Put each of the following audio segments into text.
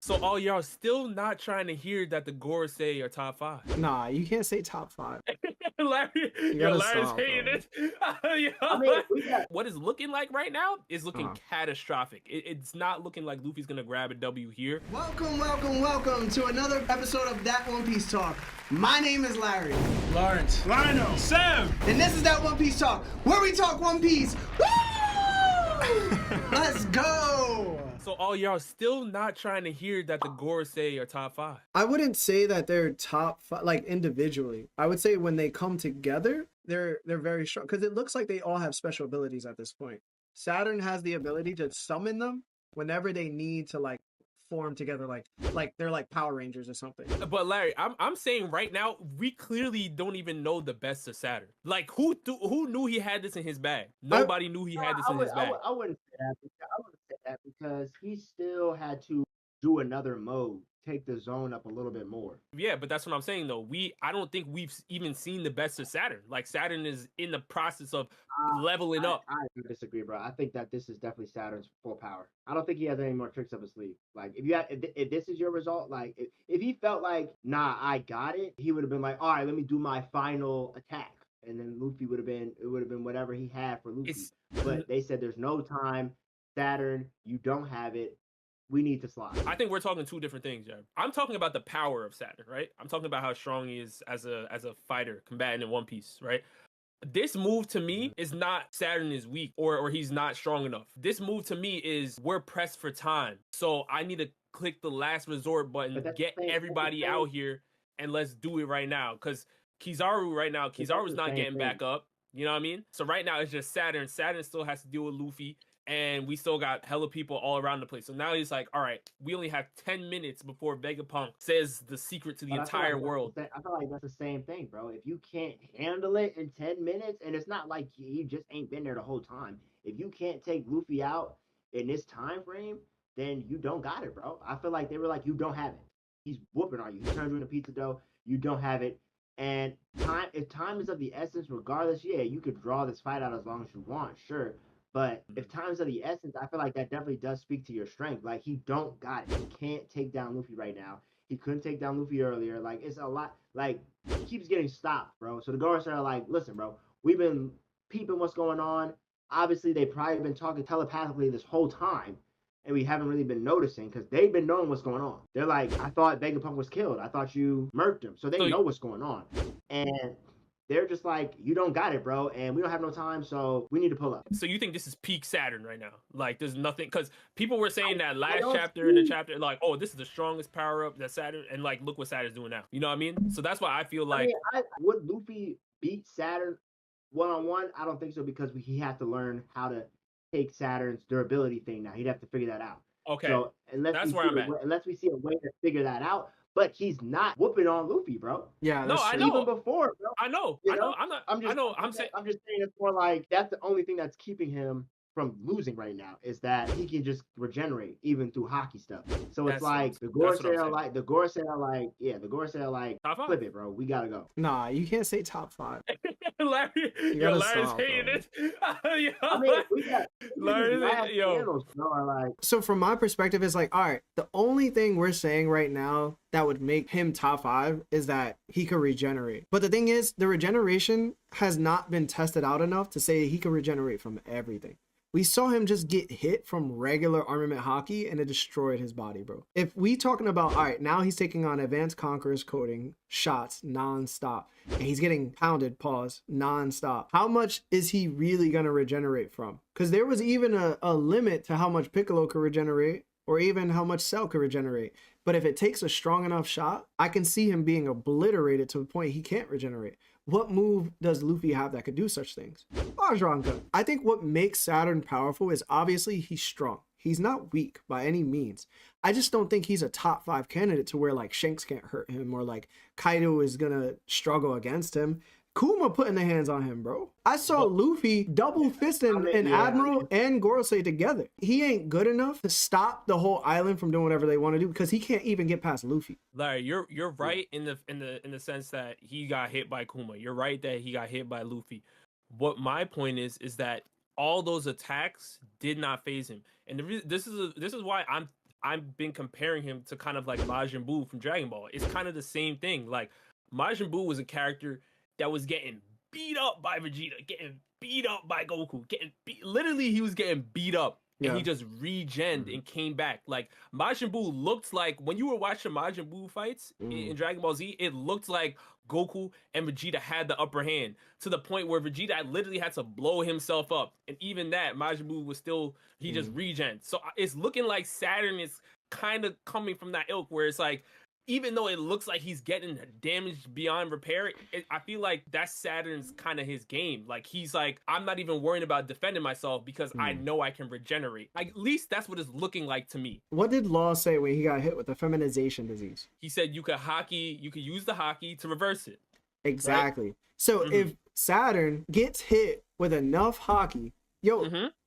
So all y'all still not trying to hear that the Gorosei are top 5. Nah, you can't say top 5. Larry, Larry's hating it. I mean, what is looking like right now is looking catastrophic. It's not looking like Luffy's gonna grab a W here. Welcome to another episode of That One Piece Talk. My name is Larry. Lawrence. Lionel. Sam. And this is That One Piece Talk, where we talk One Piece. Woo! Let's go! So all y'all still not trying to hear that the Gorosei are top 5. I wouldn't say that they're top 5, like individually. I would say when they come together, they're very strong because it looks like they all have special abilities at this point. Saturn has the ability to summon them whenever they need to like form together, like they're like Power Rangers or something. But Larry, I'm saying right now, we clearly don't even know the best of Saturn. Like who knew he had this in his bag? Nobody knew he had this in his bag. I wouldn't say that. I wouldn't say that because he still had to do another mode, take the zone up a little bit more. Yeah, but that's what I'm saying though. I don't think we've even seen the best of Saturn. Like Saturn is in the process of leveling up. I disagree, bro. I think that this is definitely Saturn's full power. I don't think he has any more tricks up his sleeve. Like if this is your result, like if he felt like, nah, I got it, he would have been like, all right, let me do my final attack. And then Luffy would have been whatever he had for Luffy. But they said there's no time. Saturn, you don't have it. We need to slide. I think we're talking two different things, Jared. I'm talking about the power of Saturn, right? I'm talking about how strong he is as a fighter, combatant in One Piece, right? This move to me is not Saturn is weak or he's not strong enough. This move to me is we're pressed for time. So I need to click the last resort button, get everybody out here, and let's do it right now. Because Kizaru right now, Kizaru's not getting back up. You know what I mean? So right now it's just Saturn. Saturn still has to deal with Luffy. And we still got hella people all around the place. So now he's like, all right, we only have 10 minutes before Vegapunk says the secret to the entire world. I feel like that's the same thing, bro. If you can't handle it in 10 minutes, and it's not like you just ain't been there the whole time. If you can't take Luffy out in this time frame, then you don't got it, bro. I feel like they were like, you don't have it. He's whooping on you. He turns you into pizza dough. You don't have it. And if time is of the essence, regardless, yeah, you could draw this fight out as long as you want, sure. But if time's of the essence, I feel like that definitely does speak to your strength. Like, he don't got it. He can't take down Luffy right now. He couldn't take down Luffy earlier. Like, it's a lot. Like, he keeps getting stopped, bro. So the Gorosei are like, listen, bro, we've been peeping what's going on. Obviously, they've probably been talking telepathically this whole time, and we haven't really been noticing because they've been knowing what's going on. They're like, I thought Vegapunk was killed. I thought you murked him. So they know what's going on. And they're just like, you don't got it, bro, and we don't have no time, so we need to pull up. So you think this is peak Saturn right now? Like, there's nothing, because people were saying that last chapter in the chapter, like, oh, this is the strongest power-up that Saturn, and like, look what Saturn's doing now. You know what I mean? So that's why I feel like... would Luffy beat Saturn one-on-one? I don't think so, because he had to learn how to take Saturn's durability thing now. He'd have to figure that out. Okay, so that's where I'm at. Unless we see a way to figure that out. But he's not whooping on Luffy, bro. Yeah, no, I know. Even before, bro. I know. I'm just saying it's more like that's the only thing that's keeping him from losing right now is that he can just regenerate even through Haki stuff. So it's like the Gorosei are like, flip it, bro. We gotta go. Nah, you can't say top 5. Larry's hating it. So from my perspective, it's like, all right, the only thing we're saying right now that would make him top 5 is that he could regenerate. But the thing is, the regeneration has not been tested out enough to say he could regenerate from everything. We saw him just get hit from regular armament Haki and it destroyed his body, bro. If we talking about, all right, now he's taking on advanced conqueror's coding shots non-stop and he's getting pounded, non-stop. How much is he really going to regenerate from? Because there was even a limit to how much Piccolo could regenerate or even how much Cell could regenerate. But if it takes a strong enough shot, I can see him being obliterated to the point he can't regenerate. What move does Luffy have that could do such things? Vajranka. I think what makes Saturn powerful is obviously he's strong. He's not weak by any means. I just don't think he's a top 5 candidate to where like Shanks can't hurt him or like Kaido is gonna struggle against him. Kuma putting the hands on him, bro. I saw Luffy double fisting an Admiral and Gorosei together. He ain't good enough to stop the whole island from doing whatever they want to do because he can't even get past Luffy. Larry, you're right in the sense that he got hit by Kuma. You're right that he got hit by Luffy. What my point is that all those attacks did not phase him, and this is why I've been comparing him to kind of like Majin Buu from Dragon Ball. It's kind of the same thing. Like Majin Buu was a character that was getting beat up by Vegeta, getting beat up by Goku, literally he was getting beat up. And he just regened and came back. Like Majin Buu looked like, when you were watching Majin Buu fights in Dragon Ball Z, it looked like Goku and Vegeta had the upper hand, to the point where Vegeta literally had to blow himself up. And even that, Majin Buu was still, he just regen. So it's looking like Saturn is kind of coming from that ilk, where it's like, even though it looks like he's getting damaged beyond repair, I feel like that's Saturn's kind of his game. Like, he's like, I'm not even worrying about defending myself because I know I can regenerate. Like, at least that's what it's looking like to me. What did Law say when he got hit with the feminization disease? He said you could use the Haki to reverse it. Exactly. Right? So if Saturn gets hit with enough Haki,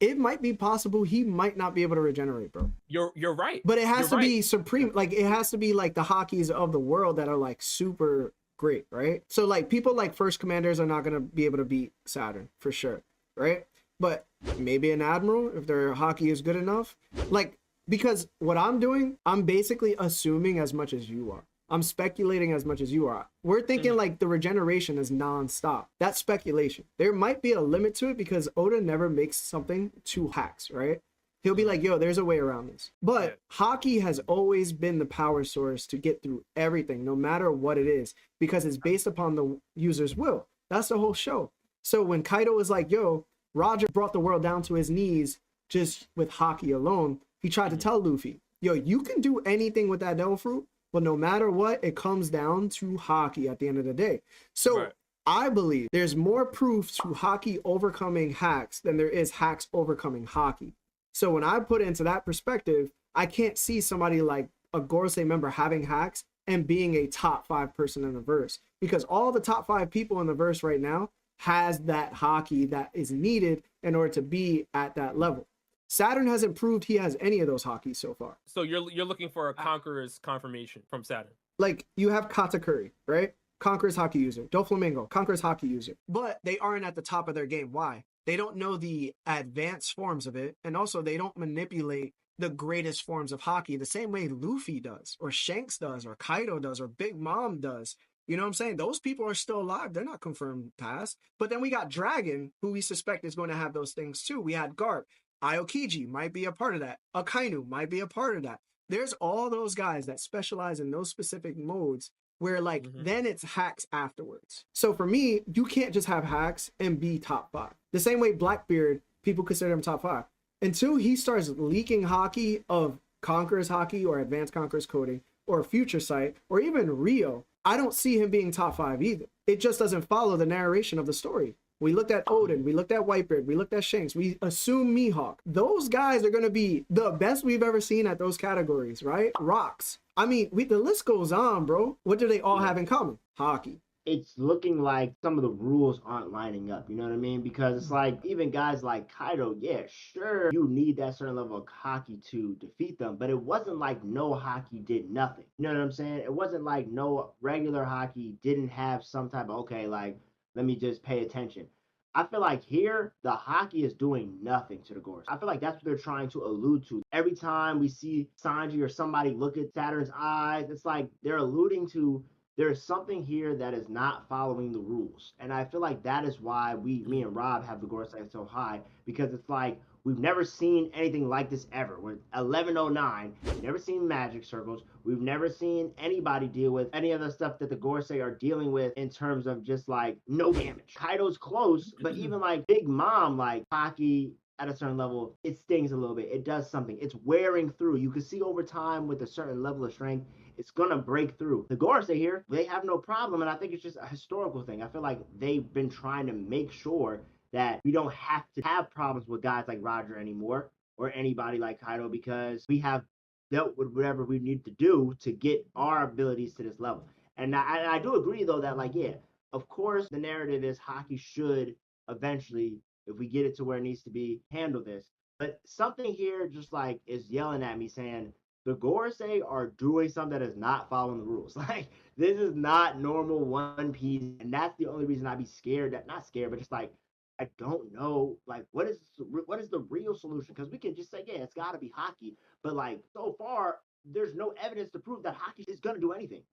it might be possible he might not be able to regenerate, bro. You're right. But it has to be supreme. Like, it has to be like the Hakis of the world that are like super great, right? So like people like first commanders are not going to be able to beat Saturn for sure, right? But maybe an admiral, if their Haki is good enough. Like, because what I'm doing, I'm basically assuming as much as you are. I'm speculating as much as you are. We're thinking like the regeneration is non-stop. That's speculation. There might be a limit to it because Oda never makes something to hacks, right? He'll be like, yo, there's a way around this. But Haki has always been the power source to get through everything, no matter what it is, because it's based upon the user's will. That's the whole show. So when Kaido was like, yo, Roger brought the world down to his knees just with Haki alone, he tried to tell Luffy, yo, you can do anything with that devil fruit, but no matter what, it comes down to Haki at the end of the day. So I believe there's more proof to Haki overcoming hacks than there is hacks overcoming Haki. So when I put it into that perspective, I can't see somebody like a Gorosei member having hacks and being a top 5 person in the verse, because all the top 5 people in the verse right now has that Haki that is needed in order to be at that level. Saturn hasn't proved he has any of those Hakis so far. So you're looking for a Conqueror's confirmation from Saturn. Like, you have Katakuri, right? Conqueror's Haki user. Doflamingo, Conqueror's Haki user. But they aren't at the top of their game. Why? They don't know the advanced forms of it, and also they don't manipulate the greatest forms of Haki the same way Luffy does, or Shanks does, or Kaido does, or Big Mom does. You know what I'm saying? Those people are still alive. They're not confirmed past. But then we got Dragon, who we suspect is going to have those things too. We had Garp. Aokiji might be a part of that. Akainu might be a part of that. There's all those guys that specialize in those specific modes where like then it's hacks afterwards. So for me, you can't just have hacks and be top 5. The same way Blackbeard, people consider him top 5. Until he starts leaking Haki of Conqueror's Haki or Advanced Conqueror's Coding or Future Sight or even Rio, I don't see him being top 5 either. It just doesn't follow the narration of the story. We looked at Odin, we looked at Whitebeard, we looked at Shanks, we assume Mihawk. Those guys are going to be the best we've ever seen at those categories, right? Rocks. I mean, the list goes on, bro. What do they all have in common? Haki. It's looking like some of the rules aren't lining up, you know what I mean? Because it's like, even guys like Kaido, yeah, sure, you need that certain level of Haki to defeat them, but it wasn't like no Haki did nothing. You know what I'm saying? It wasn't like no regular Haki didn't have some type of, okay, like, let me just pay attention. I feel like here, the Haki is doing nothing to the Gorosei. I feel like that's what they're trying to allude to. Every time we see Sanji or somebody look at Saturn's eyes, it's like they're alluding to there's something here that is not following the rules. And I feel like that is why me and Rob have the Gorosei so high, because it's like we've never seen anything like this ever. We're 1109, we've never seen magic circles, we've never seen anybody deal with any of the stuff that the Gorosei are dealing with in terms of just like no damage. Kaido's close, but even like Big Mom, like Haki at a certain level, it stings a little bit. It does something. It's wearing through. You can see over time with a certain level of strength, it's gonna break through. The Gorosei here, they have no problem, and I think it's just a historical thing. I feel like they've been trying to make sure that we don't have to have problems with guys like Roger anymore or anybody like Kaido, because we have dealt with whatever we need to do to get our abilities to this level. And I do agree though that like, yeah, of course the narrative is Haki should eventually, if we get it to where it needs to be, handle this. But something here just like is yelling at me saying the Gorosei are doing something that is not following the rules. Like, this is not normal One Piece, and that's the only reason I'd be scared, not scared, but just like, I don't know, like, what is the real solution? Because we can just say, yeah, it's got to be Haki, but like so far, there's no evidence to prove that Haki is gonna do anything.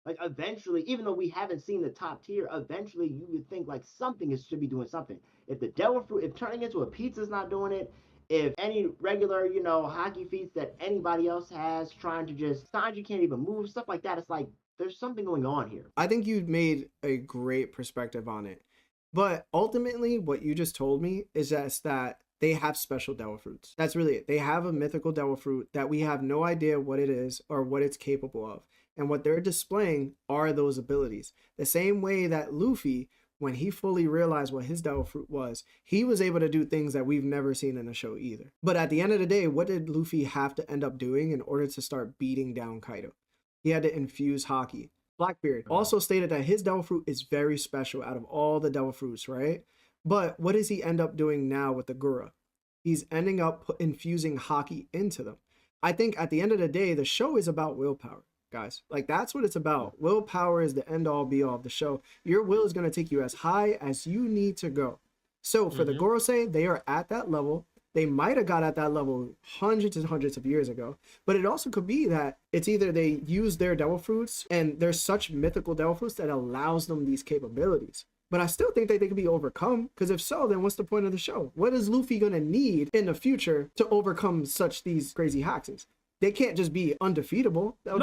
Like eventually, even though we haven't seen the top tier, eventually you would think like something should be doing something. If the devil fruit, if turning into a pizza is not doing it, if any regular, hockey feats that anybody else has, trying to just Sanji can't even move, stuff like that, it's like there's something going on here. I think you made a great perspective on it. But ultimately, what you just told me is just that they have special devil fruits. That's really it. They have a mythical devil fruit that we have no idea what it is or what it's capable of. And what they're displaying are those abilities. The same way that Luffy, when he fully realized what his devil fruit was, he was able to do things that we've never seen in a show either. But at the end of the day, what did Luffy have to end up doing in order to start beating down Kaido? He had to infuse Haki. Blackbeard also stated that his devil fruit is very special out of all the devil fruits, right? But what does he end up doing now with the Gura? He's ending up infusing Haki into them. I think at the end of the day, the show is about willpower, guys. Like, that's what it's about. Willpower is the end all be all of the show. Your will is going to take you as high as you need to go. So for the Gorosei, they are at that level. They might have got at that level hundreds and hundreds of years ago, but it also could be that it's either they use their devil fruits and there's such mythical devil fruits that allows them these capabilities. But I still think that they can be overcome, because if so, then what's the point of the show? What is Luffy going to need in the future to overcome these crazy Haxes? They can't just be undefeatable. No,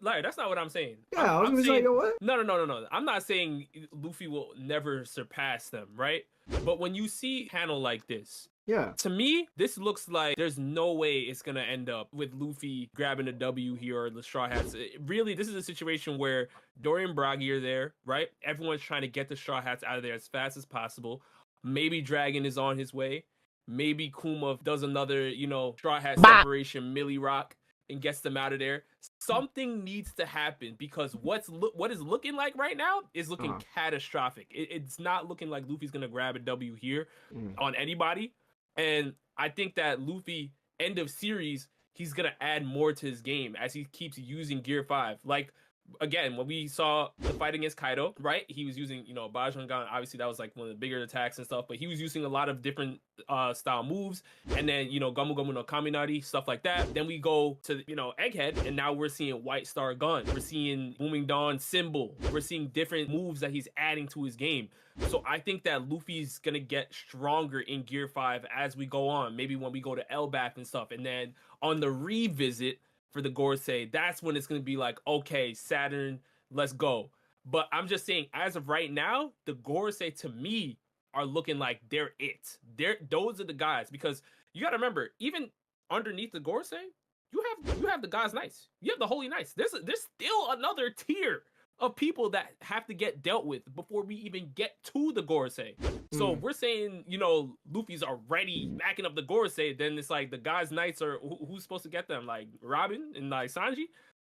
Larry, that's not what I'm saying. Yeah, I was going to say, yo, what? No. I'm not saying Luffy will never surpass them, right? But when you see a panel like this, yeah, to me, this looks like there's no way it's going to end up with Luffy grabbing a W here or the Straw Hats. Really, this is a situation where Dory and Bragi are there, right? Everyone's trying to get the Straw Hats out of there as fast as possible. Maybe Dragon is on his way. Maybe Kuma does another, Straw Hat separation, Millie Rock, and gets them out of there. Something needs to happen, because what is looking like right now is looking catastrophic. It's not looking like Luffy's going to grab a W here on anybody. And I think that Luffy, end of series, he's going to add more to his game as he keeps using Gear 5. Like, again, when we saw the fight against Kaido, right? He was using, Bajangan. Obviously, that was like one of the bigger attacks and stuff, but he was using a lot of different style moves. And then, Gomu Gomu no Kaminari, stuff like that. Then we go to, Egghead, and now we're seeing White Star Gun. We're seeing Booming Dawn Symbol. We're seeing different moves that he's adding to his game. So I think that Luffy's going to get stronger in Gear 5 as we go on. Maybe when we go to 𝗟𝐵 and stuff. And then on the revisit for the Gorosei, that's when it's going to be like, okay, Saturn, let's go. But I'm just saying, as of right now, the Gorosei to me are looking like they're it. Those are the guys, because you got to remember, even underneath the Gorosei, you have the God's Knights. You have the Holy Knights. There's still another tier of people that have to get dealt with before we even get to the Gorosei. So we're saying, Luffy's already backing up the Gorosei, then it's like the God's Knights are, who's supposed to get them? Like Robin and like Sanji?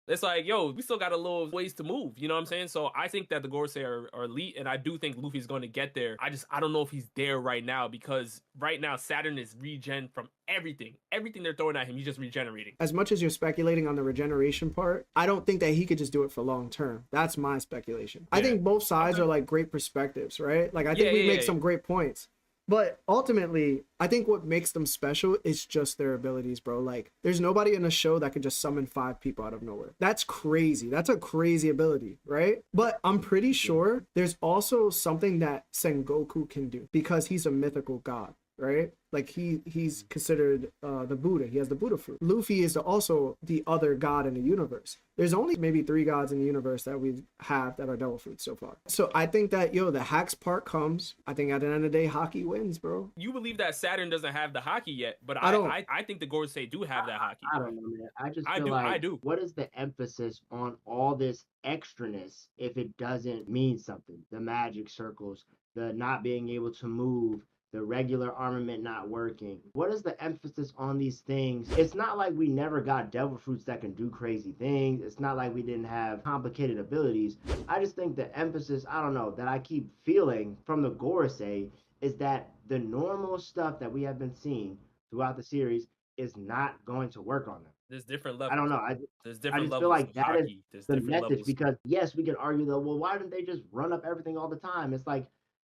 It's like, yo, we still got a little ways to move. You know what I'm saying? So I think that the Gorosei are elite, and I do think Luffy's going to get there. I don't know if he's there right now, because right now Saturn is regen from everything. Everything they're throwing at him, he's just regenerating. As much as you're speculating on the regeneration part, I don't think that he could just do it for long term. That's my speculation. Yeah. I think both sides are like great perspectives, right? Like, I think we make some great points. But ultimately, I think what makes them special is just their abilities, bro. Like, there's nobody in the show that could just summon 5 people out of nowhere. That's crazy. That's a crazy ability, right? But I'm pretty sure there's also something that Sengoku can do, because he's a mythical god, right? Like, he's considered the Buddha. He has the Buddha fruit. Luffy is also the other god in the universe. There's only maybe 3 gods in the universe that we have that are devil fruits so far. So I think that, the Hax part comes. I think at the end of the day, Haki wins, bro. You believe that Saturn doesn't have the Haki yet, but I think the Gorosei do have that Haki. I don't know, man. I do. What is the emphasis on all this extraness if it doesn't mean something? The magic circles, the not being able to move, the regular armament not working. What is the emphasis on these things? It's not like we never got devil fruits that can do crazy things. It's not like we didn't have complicated abilities. I just think the emphasis, I don't know, that I keep feeling from the Gorosei is that the normal stuff that we have been seeing throughout the series is not going to work on them. There's different levels. I don't know. There's different I just levels feel like that Haki. is the message, because yes, we can argue though, well, why didn't they just run up everything all the time? It's like,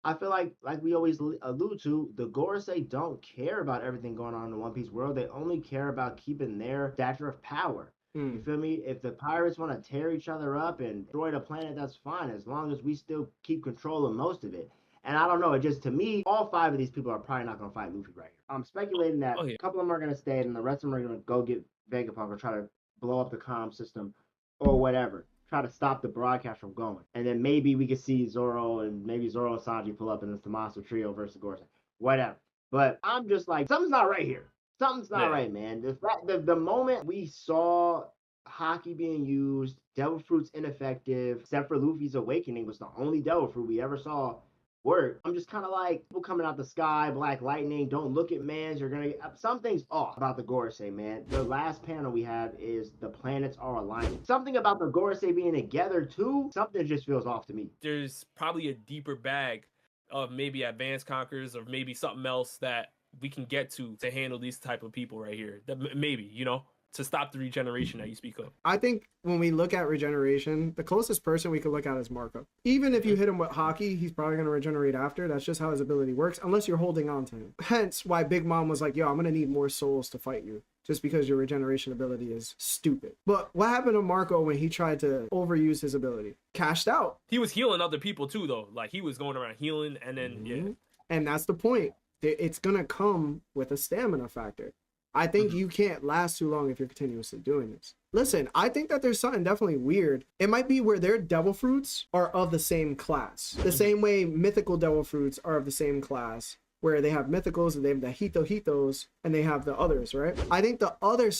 I feel like we always allude to, the Gorosei don't care about everything going on in the One Piece world. They only care about keeping their stature of power. You feel me? If the pirates want to tear each other up and destroy the planet, that's fine, as long as we still keep control of most of it. And I don't know, it just, to me, all 5 of these people are probably not going to fight Luffy right here. I'm speculating that a couple of them are going to stay, and the rest of them are going to go get Vegapunk or try to blow up the comm system or whatever. Try to stop the broadcast from going. And then maybe we could see Zoro and maybe Zoro and Sanji pull up in this Tommaso trio versus Gorosei. Whatever. But I'm just like, something's not right here. Something's not right, man. The moment we saw Haki being used, Devil Fruit's ineffective, except for Luffy's Awakening was the only Devil Fruit we ever saw work. I'm just kind of like, people coming out the sky, Black Lightning, don't look at mans, you're gonna get, something's off about the Gorosei, man. The last panel we have is the planets are aligning. Something about the Gorosei being together too, something just feels off to me. There's probably a deeper bag of maybe advanced conquerors or maybe something else that we can get to handle these type of people right here. That maybe, you know, to stop the regeneration that you speak of. I think when we look at regeneration, the closest person we could look at is Marco. Even if you hit him with Haki, he's probably going to regenerate after. That's just how his ability works, unless you're holding on to him. Hence why Big Mom was like, yo, I'm going to need more souls to fight you, just because your regeneration ability is stupid. But what happened to Marco when he tried to overuse his ability? Cashed out. He was healing other people too, though. Like, he was going around healing, and then, yeah. And that's the point. It's going to come with a stamina factor. I think you can't last too long if you're continuously doing this. Listen, I think that there's something definitely weird. It might be where their devil fruits are of the same class. The same way mythical devil fruits are of the same class, where they have mythicals and they have the 𝗵𝗄𝗵𝗄s and they have the others, right? I think the other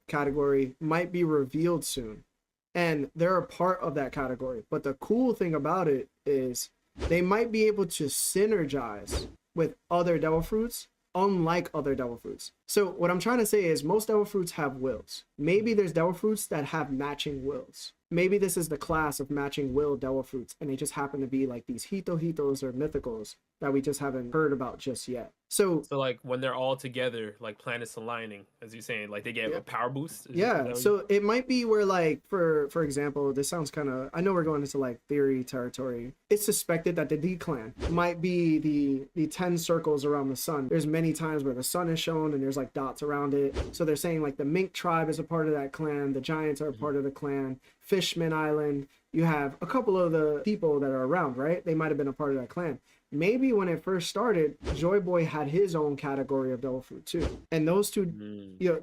category might be revealed soon, and they're a part of that category. But the cool thing about it is they might be able to synergize with other devil fruits, unlike other devil fruits. So what I'm trying to say is most devil fruits have wills. Maybe there's devil fruits that have matching wills. Maybe this is the class of matching will devil fruits, and they just happen to be like these 𝗵𝗄𝗵𝗄s or mythicals that we just haven't heard about just yet. So like when they're all together, like planets aligning, as you're saying, like they get a power boost. So it might be where, like, for example, this sounds kind of, I know we're going into like theory territory. It's suspected that the D clan might be the 10 circles around the sun. There's many times where the sun is shown and there's like dots around it. So they're saying like the Mink tribe is a part of that clan. The Giants are a part of the clan. Fishman Island, you have a couple of the people that are around, right? They might have been a part of that clan. Maybe when it first started, Joy Boy had his own category of devil fruit too. And those two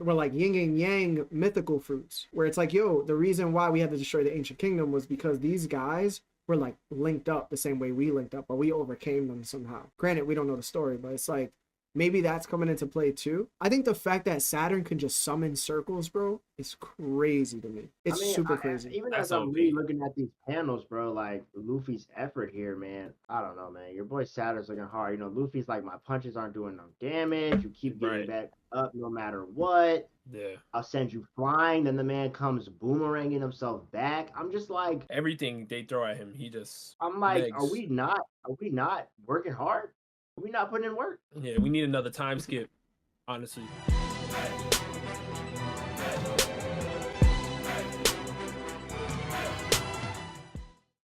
were like yin and yang mythical fruits, where it's like, yo, the reason why we had to destroy the ancient kingdom was because these guys were like linked up the same way we linked up, but we overcame them somehow. Granted, we don't know the story, but it's like, maybe that's coming into play too. I think the fact that Saturn can just summon circles, bro, is crazy to me. It's super crazy. Even as I'm really looking at these panels, bro, like Luffy's effort here, man, I don't know, man. Your boy Saturn's looking hard. You know, Luffy's like, my punches aren't doing no damage. You keep getting back up no matter what. Yeah. I'll send you flying. Then the man comes boomeranging himself back. I'm just like, everything they throw at him, he just. I'm like, are we not working hard? Are we not putting in work? Yeah, we need another time skip, honestly.